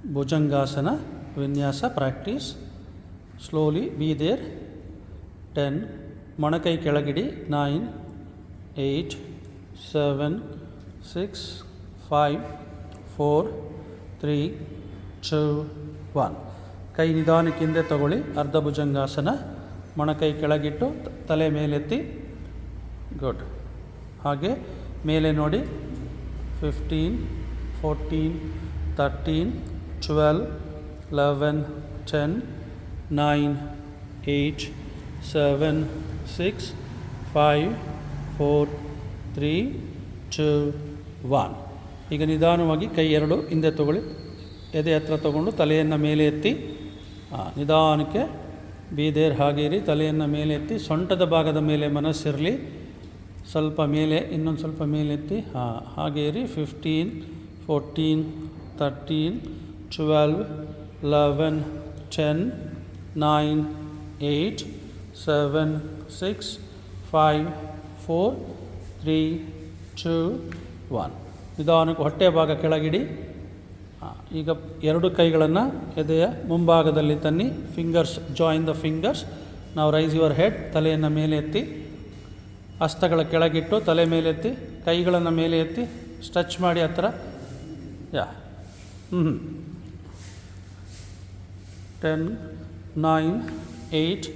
Bhujangasana Vinyasa practice. Slowly be there. 10. Manakai Kelagidi. 9, 8, 7, 6, 5, 4, 3, 2, 1. ಕೈ ನಿಧಾನಕ್ಕೆ ಹಿಂದೆ ತಗೊಳ್ಳಿ. ಅರ್ಧ ಭುಜಂಗಾಸನ. ಮೊಣಕೈ ಕೆಳಗಿಟ್ಟು ತಲೆ ಮೇಲೆತ್ತಿ. ಗುಡ್. ಹಾಗೆ ಮೇಲೆ ನೋಡಿ. 15, 14, 13, 12, 11, 10, 9, 8, 7, 6, 5, 4, 3, 2, 1. ಈಗ ನಿಧಾನವಾಗಿ ಕೈ ಎರಡು ಹಿಂದೆ ತಗೊಳ್ಳಿ. ಎದೆ ಹತ್ರ ತಗೊಂಡು ತಲೆಯನ್ನು ಮೇಲೆ ಎತ್ತಿ ನಿಧಾನಕ್ಕೆ ಬೀದೇರ್ ಹಾಗೆ ಇರಿ. ತಲೆಯನ್ನು ಮೇಲೆ ಎತ್ತಿ ಸೊಂಟದ ಭಾಗದ ಮೇಲೆ ಮನಸ್ಸಿರಲಿ. ಸ್ವಲ್ಪ ಮೇಲೆ, ಇನ್ನೊಂದು ಸ್ವಲ್ಪ ಮೇಲೆ ಎತ್ತಿ ಹಾಗೆ ಇರಿ. 15, 14, 13, 12, 11, 10, 9, 8, 7, 6, 5, 4, 3, 2, 1. ನಿಧಾನಕ್ಕೆ ಹೊಟ್ಟೆಯ ಭಾಗ ಕೆಳಗಿಡಿ. ಈಗ ಎರಡು ಕೈಗಳನ್ನು ಎದೆಯ ಮುಂಭಾಗದಲ್ಲಿ ತನ್ನಿ. Fingers join the fingers. ನಾವು ರೈಸ್ ಯುವರ್ ಹೆಡ್. ತಲೆಯನ್ನು ಮೇಲೆ ಎತ್ತಿ, ಹಸ್ತಗಳ ಕೆಳಗಿಟ್ಟು ತಲೆ ಮೇಲೆ ಎತ್ತಿ, ಕೈಗಳನ್ನು ಮೇಲೆ ಎತ್ತಿ ಸ್ಟ್ರೆಚ್ ಮಾಡಿ ಹತ್ರ. 10, 9, 8,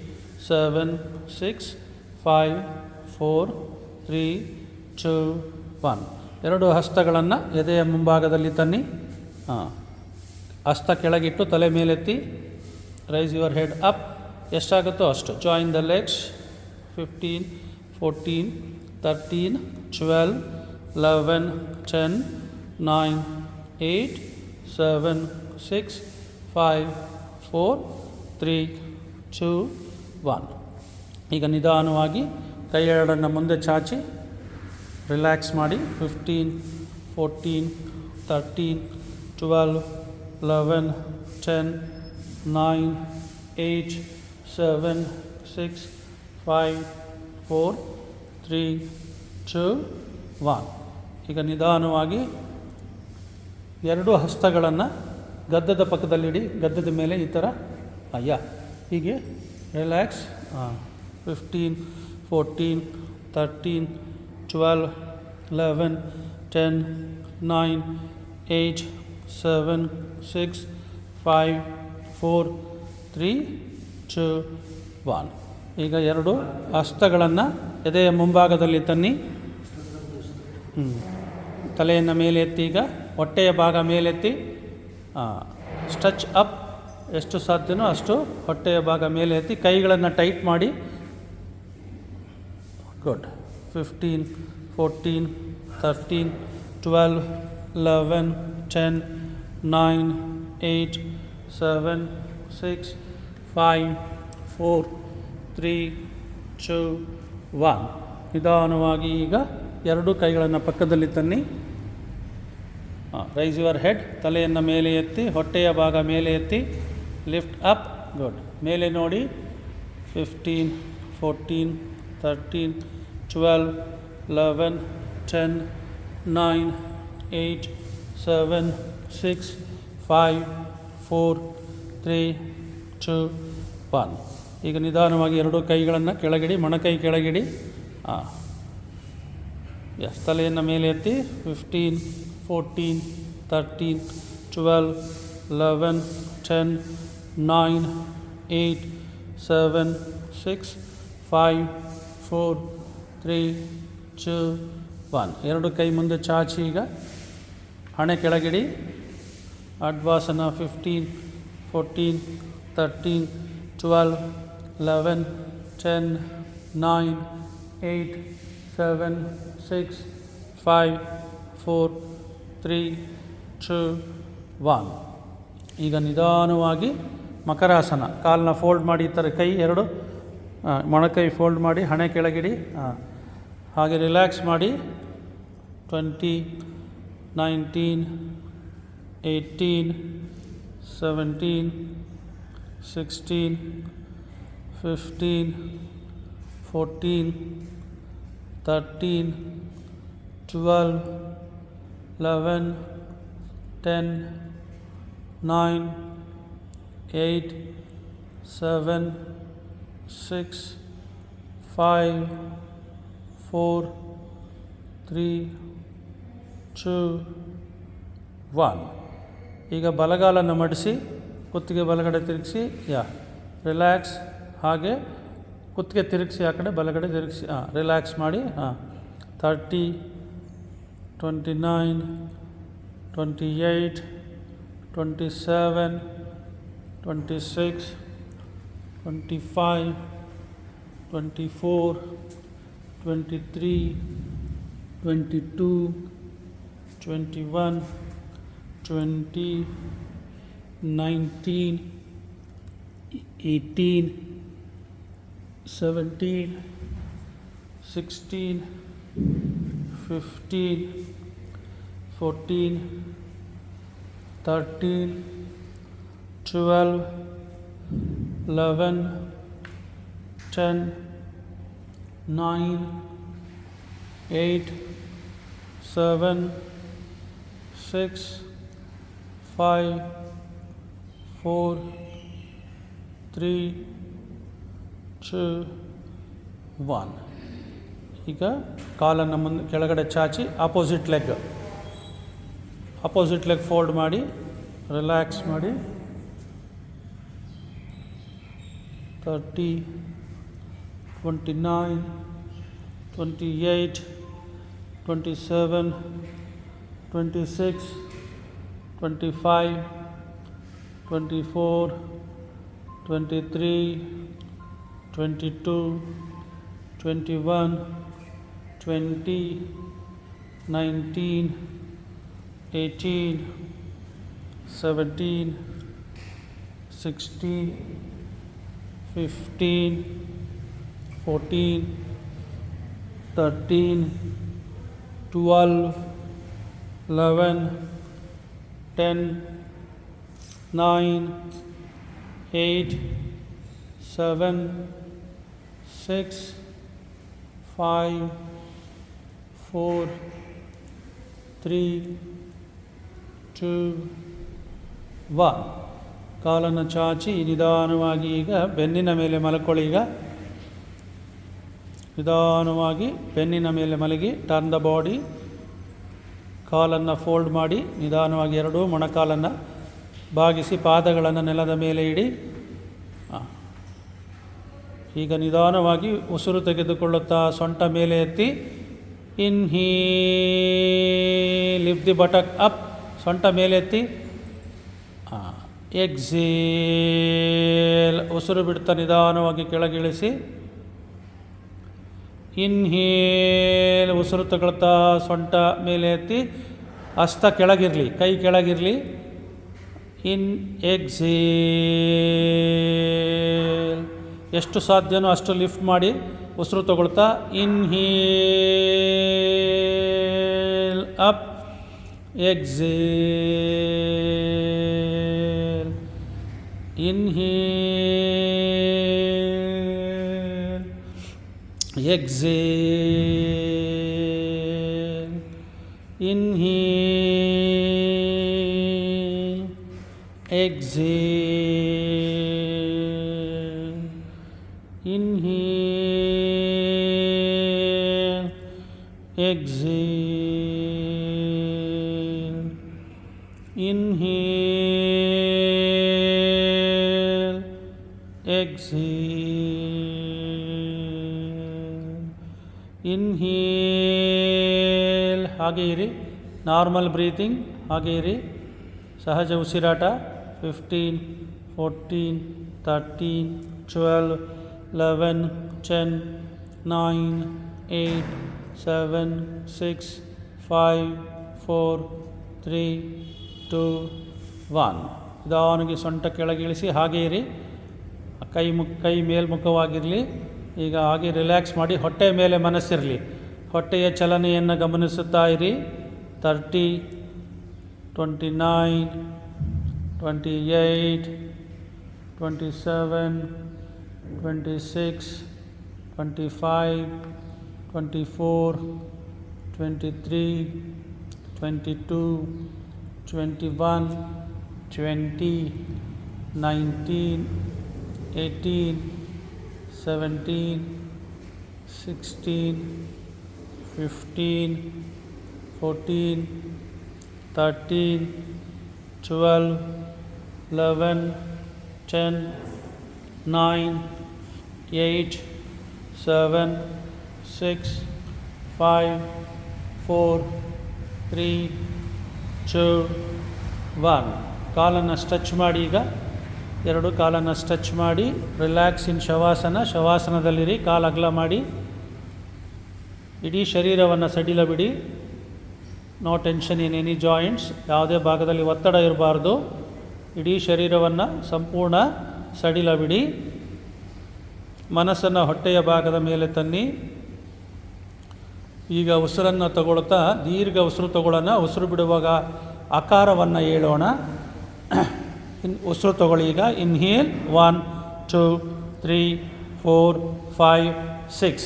7, 6, 5, 4, 3, 2, 1. ಎರಡು ಹಸ್ತಗಳನ್ನು ಎದೆಯ ಮುಂಭಾಗದಲ್ಲಿ ತನ್ನಿ. ಹಸ್ತ ಕೆಳಗಿಟ್ಟು ತಲೆ ಮೇಲೆತ್ತಿ. Raise your head up. ಎಷ್ಟಾಗುತ್ತೋ ಅಷ್ಟು. Join the legs. 15, 14, 13, 12, 11, 10, 9, 8, 7, 6, 5, 4, 3, 2, 1. ಈಗ ನಿಧಾನವಾಗಿ ಕೈ ಎರಡನ್ನು ಮುಂದೆ ಚಾಚಿ ರಿಲ್ಯಾಕ್ಸ್ ಮಾಡಿ. 15, 14, 13, 12, 11, 10, 9, 8, 7, 6, 5, 4, 3, 2, 1. ಈಗ ನಿಧಾನವಾಗಿ ಎರಡು ಹಸ್ತಗಳನ್ನು ಗದ್ದದ ಪಕ್ಕದಲ್ಲಿಡಿ. ಗದ್ದದ ಮೇಲೆ ಈ ಥರ ಹೀಗೆ ರಿಲ್ಯಾಕ್ಸ್. 15, 14, 13, 12, 11, 10, 9, 8, 7, 6, 5, 4, 3, 2, 1. ಈಗ ಎರಡು ಹಸ್ತಗಳನ್ನು ಎದೆಯ ಮುಂಭಾಗದಲ್ಲಿ ತನ್ನಿ. ತಲೆಯನ್ನು ಮೇಲೆ ಎತ್ತಿ. ಈಗ ಹೊಟ್ಟೆಯ ಭಾಗ ಮೇಲೆತ್ತಿ ಸ್ಟ್ರೆಚ್ ಅಪ್. ಎಷ್ಟು ಸಾಧ್ಯನೋ ಅಷ್ಟು ಹೊಟ್ಟೆಯ ಭಾಗ ಮೇಲೆ ಎತ್ತಿ ಕೈಗಳನ್ನು ಟೈಟ್ ಮಾಡಿ. ಗುಡ್. 15, 14, 13, 12, 11, 10, 9, 8, 7, 6, 5, 4, 3, 2, 1. ನಿಧಾನವಾಗಿ ಈಗ ಎರಡು ಕೈಗಳನ್ನು ಪಕ್ಕದಲ್ಲಿ ತನ್ನಿ. Rice your head. ತಲೆಯನ್ನು ಮೇಲೆ ಎತ್ತಿ, ಹೊಟ್ಟೆಯ ಭಾಗ ಮೇಲೆ ಎತ್ತಿ, ಲಿಫ್ಟ್ ಅಪ್. ಗುಡ್. ಮೇಲೆ ನೋಡಿ. 15, 14, 13, 12, 11, 10, 9, 8, 7, 6, 5, 4, 3, 2, 1. ಈಗ ನಿಧಾನವಾಗಿ ಎರಡು ಕೈಗಳನ್ನು ಕೆಳಗಿಡಿ. ಮೊಣಕೈ ಕೆಳಗಿಡಿ. ತಲೆಯನ್ನು ಮೇಲೆ ಎತ್ತಿ. 15, 14, 13, 12, 11, 10, 9, 8, 7, 6, 5, 4, 3, 2, 1. ಎರಡು ಕೈ ಮುಂದೆ ಚಾಚಿ. ಈಗ ಹಣೆ ಕೆಳಗಿಡಿ. ಅಡ್ವಾಸನ. 15, 14, 13, 12, 11, 10, 9, 8, 7, 6, 5, 4, 3, 2, 1. ಈಗ ನಿಧಾನವಾಗಿ ಮಕರಾಸನ. ಕಾಲನ್ನ ಫೋಲ್ಡ್ ಮಾಡಿ. ಈ ಥರ ಕೈ ಎರಡು ಮೊಣಕೈ ಫೋಲ್ಡ್ ಮಾಡಿ ಹಣೆ ಕೆಳಗಿಡಿ. ಹಾಗೆ ರಿಲ್ಯಾಕ್ಸ್ ಮಾಡಿ. 20, 19, 18, 17, 16, 15, 14, 13, 12, 11, 10, 9, 8, 7, 6, 5, 4, 3, 2, 1. ಈಗ ಬಲಗಾಲನ್ನು ಮಡಿಸಿ ಕುತ್ತಿಗೆ ಬಲಗಡೆ ತಿರುಗಿಸಿ ರಿಲ್ಯಾಕ್ಸ್. ಹಾಗೆ ಕುತ್ತಿಗೆ ತಿರುಗಿಸಿ ಆ ಕಡೆ ಬಲಗಡೆ ತಿರುಗಿಸಿ ರಿಲ್ಯಾಕ್ಸ್ ಮಾಡಿ 30, 29, 28, 27, 26, 25, 24, 23, 22, 21, 20, 19, 18, 17, 16, 15, 14, 13, 12, 11, 10, 9, 8, 7, 6, 5, 4, 3, 2, 1. ಈಗ ಕಾಲನ್ನು ಮುಂದೆ ಕೆಳಗಡೆ ಚಾಚಿ ಆಪೋಸಿಟ್ ಲೆಗ್ ಫೋಲ್ಡ್ ಮಾಡಿ ರಿಲ್ಯಾಕ್ಸ್ ಮಾಡಿ. 30, 29, 28, 27, 26, 25, 24, 23, 22, 21, 20, 19, 18, 17, 16, 15, 14, 13, 12, 11, 10, 9, 8, 7, 6, 5, 4, 3, 2, 1. ಕಾಲನ್ನು ಚಾಚಿ ನಿಧಾನವಾಗಿ ಈಗ ಬೆನ್ನಿನ ಮೇಲೆ ಮಲ್ಕೊಳ್ಳಿ. ಈಗ ನಿಧಾನವಾಗಿ ಬೆನ್ನಿನ ಮೇಲೆ ಮಲಗಿ ಟರ್ನ್ ದ ಬಾಡಿ. ಕಾಲನ್ನು ಫೋಲ್ಡ್ ಮಾಡಿ ನಿಧಾನವಾಗಿ ಎರಡೂ ಮೊಣಕಾಲನ್ನು ಬಾಗಿಸಿ ಪಾದಗಳನ್ನು ನೆಲದ ಮೇಲೆ ಇಡಿ. ಈಗ ನಿಧಾನವಾಗಿ ಉಸಿರು ತೆಗೆದುಕೊಳ್ಳುತ್ತಾ ಸೊಂಟ ಮೇಲೆ ಎತ್ತಿ inhale, lift the buttock up, ಸೊಂಟ ಮೇಲೆ ಎತ್ತಿ. ಎಕ್ಸೇಲ್, ಉಸಿರು ಬಿಡ್ತಾ ನಿಧಾನವಾಗಿ ಕೆಳಗಿಳಿಸಿ. ಇನ್ಹೇಲ್, ಉಸಿರು ತಗೊಳ್ತಾ ಸೊಂಟ ಮೇಲೆ ಎತ್ತಿ, ಹಸ್ತ ಕೆಳಗಿರಲಿ, ಕೈ ಕೆಳಗಿರಲಿ. ಎಕ್ಸೇಲ್, ಎಷ್ಟು ಸಾಧ್ಯನೋ ಅಷ್ಟು ಲಿಫ್ಟ್ ಮಾಡಿ ಉಸಿರು ತಗೊಳ್ತಾ. Inhale up, exhale, inhale, exhale, inhale, exhale, inhale, exhale, inhale, exhale, inhale. ಹಾಗೆ ಇರಿ, ನಾರ್ಮಲ್ ಬ್ರೀತಿಂಗ್, ಹಾಗೆ ಇರಿ, ಸಹಜ ಉಸಿರಾಟ. 15, 14, 13, 12, 11, 10, 9, 8, 7, 6, 5, 4, 3, 2, 1. ನಿಧಾನವಾಗಿ ಸೊಂಟ ಕೆಳಗಿಳಿಸಿ ಹಾಗೆ ಇರಿ. ಕೈ ಮೇಲ್ಮುಖವಾಗಿರಲಿ. ಈಗ ಹಾಗೆ ರಿಲ್ಯಾಕ್ಸ್ ಮಾಡಿ ಹೊಟ್ಟೆ ಮೇಲೆ ಮನಸ್ಸಿರಲಿ. ಹೊಟ್ಟೆಯ ಚಲನೆಯನ್ನು ಗಮನಿಸುತ್ತಾ ಇರಿ. 30, 29, 28, 27, 26, 25, 24, 23, 22, 21, 20, 19, 18, 17, 16, 15, 14, 13, 12, 11, 10, 9, 8, 7, 6, 5, 4, 3, 2, 1. ಕಾಲನ್ನು ಸ್ಟ್ರೆಚ್ ಮಾಡಿ. ಈಗ ಎರಡು ಕಾಲನ್ನು ಸ್ಟ್ರೆಚ್ ಮಾಡಿ ರಿಲ್ಯಾಕ್ಸ್ ಇನ್ ಶವಾಸನ. ಶವಾಸನದಲ್ಲಿರಿ. ಕಾಲು ಅಗಲ ಮಾಡಿ. ಇಡೀ ಶರೀರವನ್ನು ಸಡಿಲ ಬಿಡಿ. No tension in any joints. ಯಾವುದೇ ಭಾಗದಲ್ಲಿ ಒತ್ತಡ ಇರಬಾರ್ದು. ಇಡೀ ಶರೀರವನ್ನು ಸಂಪೂರ್ಣ ಸಡಿಲ ಬಿಡಿ. ಮನಸ್ಸನ್ನು ಹೊಟ್ಟೆಯ ಭಾಗದ ಮೇಲೆ ತನ್ನಿ. ಈಗ ಉಸಿರನ್ನು ತಗೊಳ್ತಾ ದೀರ್ಘ ಉಸಿರು ತಗೊಳ್ಳೋಣ. ಉಸಿರು ಬಿಡುವಾಗ ಆಕಾರವನ್ನು ಹೇಳೋಣ. ಉಸಿರು ತಗೊಳ್ಳಿ. ಈಗ ಇನ್ಹೇಲ್ 1, 2, 3, 4, 5, 6.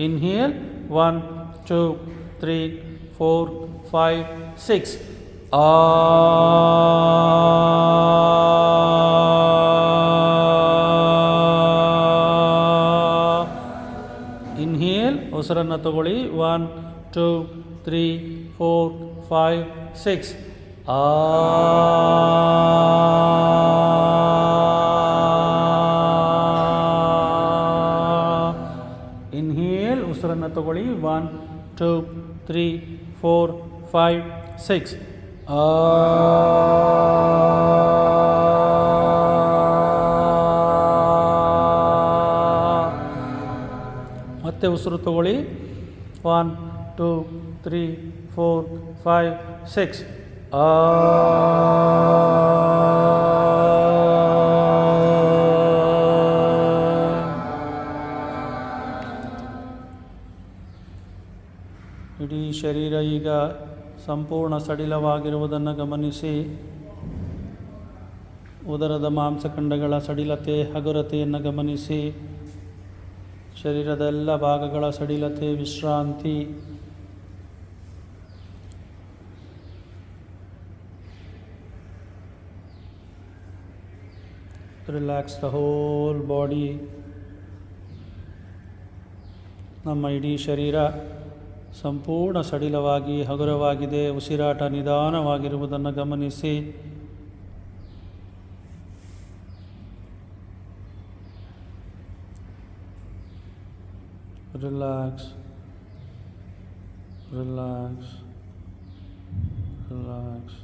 Inhale 1, 2, 3, 4, 5, 6. Inhale, ಉಸಿರನ್ನು ತಗೊಳ್ಳಿ. 1, 2, 3, 4, 5, 6. Inhale, ಉಸಿರನ್ನು ತಗೊಳ್ಳಿ. 1, 2, 3, 4, 5, 6. ಮತ್ತೆ ಉಸಿರು ತಗೊಳ್ಳಿ. 1, 2, 3, 4, 5, 6. ಇಡೀ ಶರೀರ ಈಗ ಸಂಪೂರ್ಣ ಸಡಿಲವಾಗಿರುವುದನ್ನು ಗಮನಿಸಿ. ಉದರದ ಮಾಂಸಖಂಡಗಳ ಸಡಿಲತೆ, ಹಗುರತೆಯನ್ನು ಗಮನಿಸಿ. ಶರೀರದ ಎಲ್ಲ ಭಾಗಗಳ ಸಡಿಲತೆ, ವಿಶ್ರಾಂತಿ. Relax the whole body. ನಮ್ಮ ಇಡೀ ಶರೀರ ಸಂಪೂರ್ಣ ಸಡಿಲವಾಗಿ ಹಗುರವಾಗಿದೆ. ಉಸಿರಾಟ ನಿಧಾನವಾಗಿರುವುದನ್ನು ಗಮನಿಸಿ. Relax, relax, relax.